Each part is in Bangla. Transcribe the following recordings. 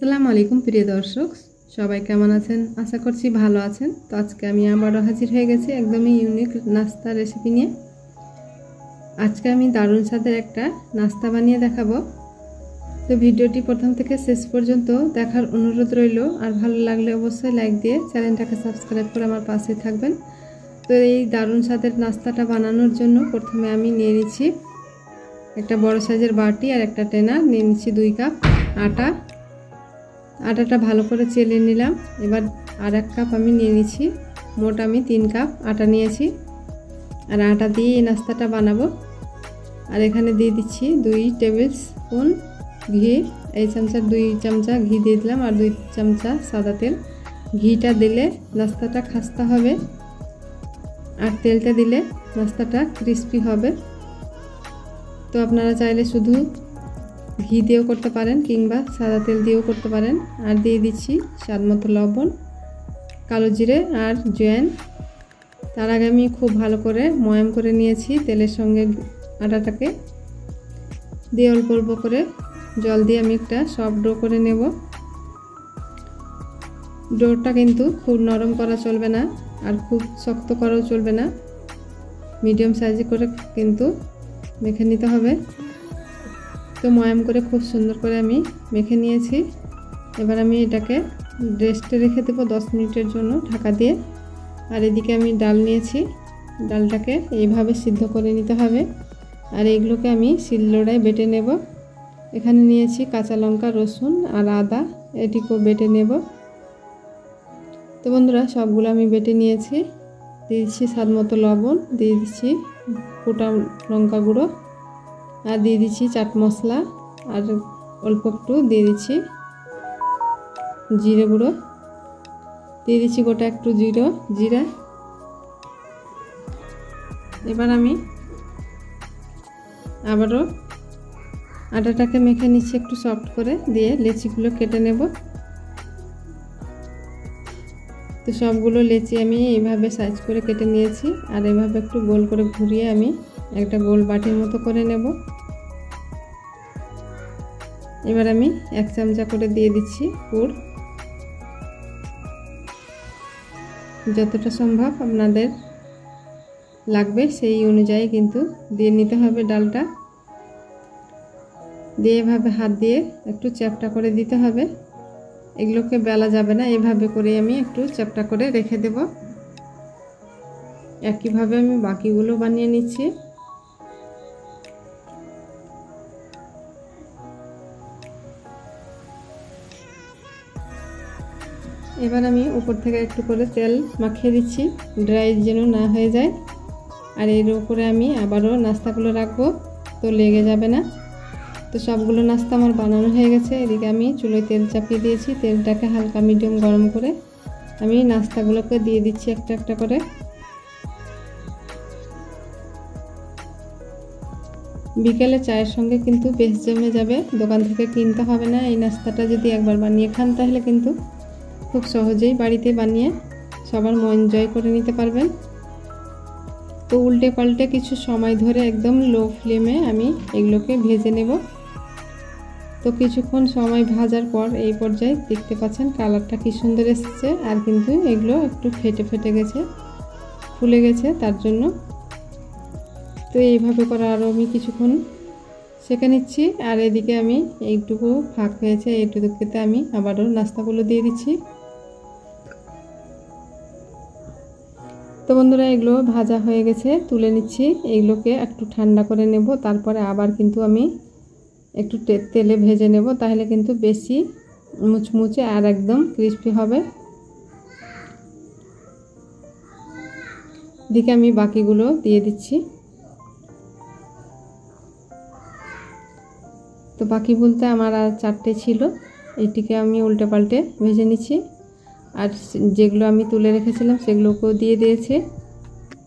আসসালামু আলাইকুম প্রিয় দর্শক, সবাই কেমন আছেন? আশা করছি ভালো আছেন। তো আজকে আমি আবারও হাজির হয়ে গেছি একদমই ইউনিক নাস্তা রেসিপি নিয়ে। আজকে আমি দারুণ স্বাদের একটা নাস্তা বানিয়ে দেখাবো। তো ভিডিওটি প্রথম থেকে শেষ পর্যন্ত দেখার অনুরোধ রইল, আর ভালো লাগলে অবশ্যই লাইক দিয়ে চ্যানেলটাকে সাবস্ক্রাইব করে আমার পাশে থাকবেন। তো এই দারুণ স্বাদের নাস্তাটা বানানোর জন্য প্রথমে আমি নিয়ে নিচ্ছি একটা বড় সাইজের বাটি আর একটা টেনা, নিয়ে নিচ্ছি 2 কাপ আটা। আটাটা ভালো করে চেলে নিলাম। এবার আর 1 কাপ আমি নিয়ে নিচ্ছি, মোট আমি 3 কাপ আটা নিয়েছি। আর আটা দিয়ে এই নাস্তাটা বানাবো। আর এখানে দিয়ে দিচ্ছি 2 টেবিল স্পুন ঘি। এই চামচার 2 চামচা ঘি দিয়ে দিলাম, আর 2 চামচা সাদা তেল। ঘিটা দিলে নাস্তাটা খাস্তা হবে, আর তেলটা দিলে নাস্তাটা ক্রিস্পি হবে। তো আপনারা চাইলে শুধু ঘি দিয়েও করতে পারেন কিংবা সাদা তেল দিয়েও করতে পারেন। আর দিয়ে দিচ্ছি স্বাদ মতো লবণ, কালো জিরে আর জোয়ান। তার আগে আমি খুব ভালো করে ময়াম করে নিয়েছি তেলের সঙ্গে আটাটাকে দিয়ে অল্প অল্প করে জল দিয়ে আমি একটা সফট ডো করে নেব। ডোটা কিন্তু খুব নরম করা চলবে না, আর খুব শক্ত করাও চলবে না, মিডিয়াম সাইজে করে কিন্তু মেখে নিতে হবে। তো ময়াম করে খুব সুন্দর করে আমি মেখে নিয়েছি। এবার আমি এটাকে রেস্টে রেখে দেবো 10 মিনিটের জন্য ঢাকা দিয়ে। আর এদিকে আমি ডাল নিয়েছি, ডালটাকে এইভাবে সিদ্ধ করে নিতে হবে। আর এইগুলোকে আমি শিলনোড়ায় বেটে নেব। এখানে নিয়েছি কাঁচা লঙ্কা, রসুন আর আদা, এটিকেও বেটে নেব। তো বন্ধুরা, সবগুলো আমি বেটে নিয়েছি। দিয়ে দিচ্ছি স্বাদ মতো লবণ, দিয়ে দিচ্ছি গোটা লঙ্কা গুঁড়ো, আর দিয়ে দিচ্ছি চাট মশলা, আর অল্প একটু দিয়ে দিচ্ছি জিরে গুঁড়ো, দিয়ে দিচ্ছি গোটা একটু জিরা। এবার আমি আবারও আটাটাকে মেখে নিচ্ছি একটু সফট করে, দিয়ে লেচিগুলো কেটে নেব। তো সবগুলো লেচি আমি এইভাবে সাইজ করে কেটে নিয়েছি। আর এভাবে একটু গোল করে ঘুরিয়ে আমি একটা গোল বাটির মতো করে নেব। এবার আমি 1 চামচা করে দিয়ে দিচ্ছি গুড়। যতটা সম্ভব আপনাদের লাগবে সেই অনুযায়ী কিন্তু দিয়ে নিতে হবে ডালটা। দিয়ে এভাবে হাত দিয়ে একটু চ্যাপটা করে দিতে হবে। এগুলোকে বেলা যাবে না, এভাবে করে আমি একটু চ্যাপটা করে রেখে দেব। একইভাবে আমি বাকিগুলো বানিয়ে নিচ্ছি। এবার আমি উপর থেকে একটু করে তেল মাখিয়ে দিচ্ছি, ড্রাই যেন না হয়ে যায়। আর এর উপরে আমি আবারও নাস্তাগুলো রাখবো, তো লেগে যাবে না। তো সবগুলো নাস্তা আমার বানানো হয়ে গেছে। এদিকে আমি চুলোয় তেল চাপিয়ে দিয়েছি। তেলটাকে হালকা মিডিয়াম গরম করে আমি নাস্তাগুলোকে দিয়ে দিচ্ছি একটা একটা করে। বিকেলে চায়ের সঙ্গে কিন্তু বেশ জমে যাবে, দোকান থেকে কিনতে হবে না। এই নাস্তাটা যদি একবার বানিয়ে খান তাহলে কিন্তু খুব সহজেই বাড়িতে বানিয়ে সবার মন জয় করে নিতে পারবেন। তো উল্টে পাল্টে কিছু সময় ধরে একদম লো ফ্লেমে আমি এগুলোকে ভেজে নেব। তো কিছুক্ষণ সময় ভাজার পর এই পর্যায়ে দেখতে পাচ্ছেন কালারটা কি সুন্দর এসেছে। আর কিন্তু এগুলো একটু ফেটে ফেটে গেছে, ফুলে গেছে তার জন্য। তো এইভাবে করে আরও আমি কিছুক্ষণ সেঁকে নিচ্ছি। আর এদিকে আমি এইটুকু ফাঁক হয়েছে, এইটুকুতে আমি আবারও নাস্তাগুলো দিয়ে দিচ্ছি। তো বন্ধুরা, এগুলো ভাজা হয়ে গেছে, তুলে নিচ্ছি। এগুলোকে একটু ঠান্ডা করে নেব, তারপরে আবার কিন্তু আমি একটু তেলে ভেজে নেব, তাহলে কিন্তু বেশি মুচমুচে আর একদম ক্রিস্পি হবে। দিকে আমি বাকিগুলো দিয়ে দিচ্ছি। তো বাকি বলতে আমার আর 4টে ছিল, এটিকে আমি উল্টে পাল্টে ভেজে নিচ্ছি। আর যেগুলো আমি তুলে রেখেছিলাম সেগুলোকেও দিয়ে দিয়েছি।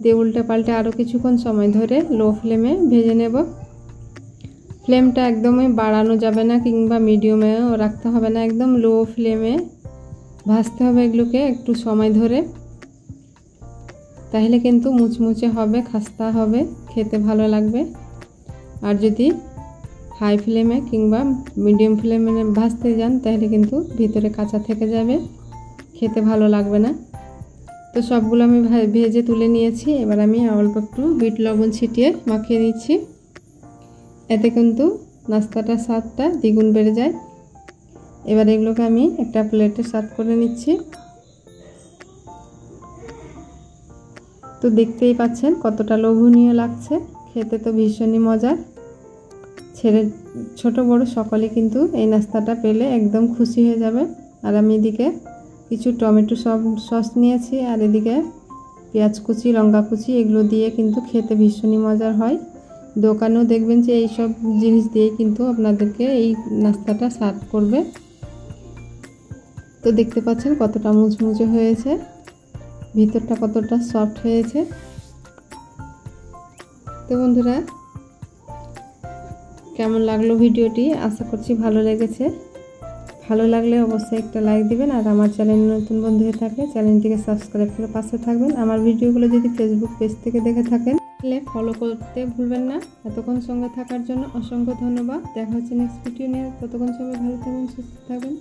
দিয়ে উল্টে পাল্টে আরও কিছুক্ষণ সময় ধরে লো ফ্লেমে ভেজে নেব। ফ্লেমটা একদমই বাড়ানো যাবে না কিংবা মিডিয়ামেও রাখতে হবে না, একদম লো ফ্লেমে ভাজতে হবে এগুলোকে একটু সময় ধরে। তাহলে কিন্তু মুচমুচে হবে, খাস্তা হবে, খেতে ভালো লাগবে। আর যদি হাই ফ্লেমে কিংবা মিডিয়াম ফ্লেমে ভাজতে যান তাহলে কিন্তু ভিতরে কাঁচা থেকে যাবে, খেতে ভালো লাগবে না। তো সবগুলো আমি ভেজে তুলে নিয়েছি। এবার আমি অল্প একটু বিট লবণ ছিটিয়ে মাখিয়ে নিচ্ছি, এতে কিন্তু নাস্তাটা স্বাদটা দ্বিগুণ বেড়ে যায়। এবার এগুলোকে আমি একটা প্লেটে সার্ভ করে নিচ্ছি। তো দেখতেই পাচ্ছেন কতটা লোভনীয় লাগছে, খেতে তো ভীষণই মজার। ছোট বড় সকলে কিন্তু এই নাস্তাটা পেলে একদম খুশি হয়ে যাবে। আর আমি এদিকে কিছু টমেটো সস নিয়েছি, আর এদিকে পেঁয়াজ কুচি, লঙ্কা কুচি এগুলো দিয়ে কিন্তু খেতে ভীষণই মজার হয়। দোকানেও দেখবেন যে এই সব জিনিস দিয়ে কিন্তু আপনাদেরকে এই নাস্তাটা সার্ভ করবে। তো দেখতে পাচ্ছেন কতটা মুচমুচে হয়েছে, ভিতরটা কতটা সফট হয়েছে। তো বন্ধুরা, কেমন লাগলো ভিডিওটি? আশা করছি ভালো লেগেছে। ভালো লাগলে অবশ্যই একটা লাইক দিবেন, আর আমার চ্যানেল নতুন বন্ধু হয়ে থাকলে চ্যানেলটিকে সাবস্ক্রাইব করে পাশে থাকবেন। আমার ভিডিওগুলো যদি ফেসবুক পেজ থেকে দেখে থাকেন তাহলে ফলো করতে ভুলবেন না। এতক্ষণ সঙ্গে থাকার জন্য অসংখ্য ধন্যবাদ। দেখা হচ্ছে নেক্সট ভিডিও নিয়ে। ততক্ষণ সবাই ভালো থাকবেন, সুস্থ থাকবেন।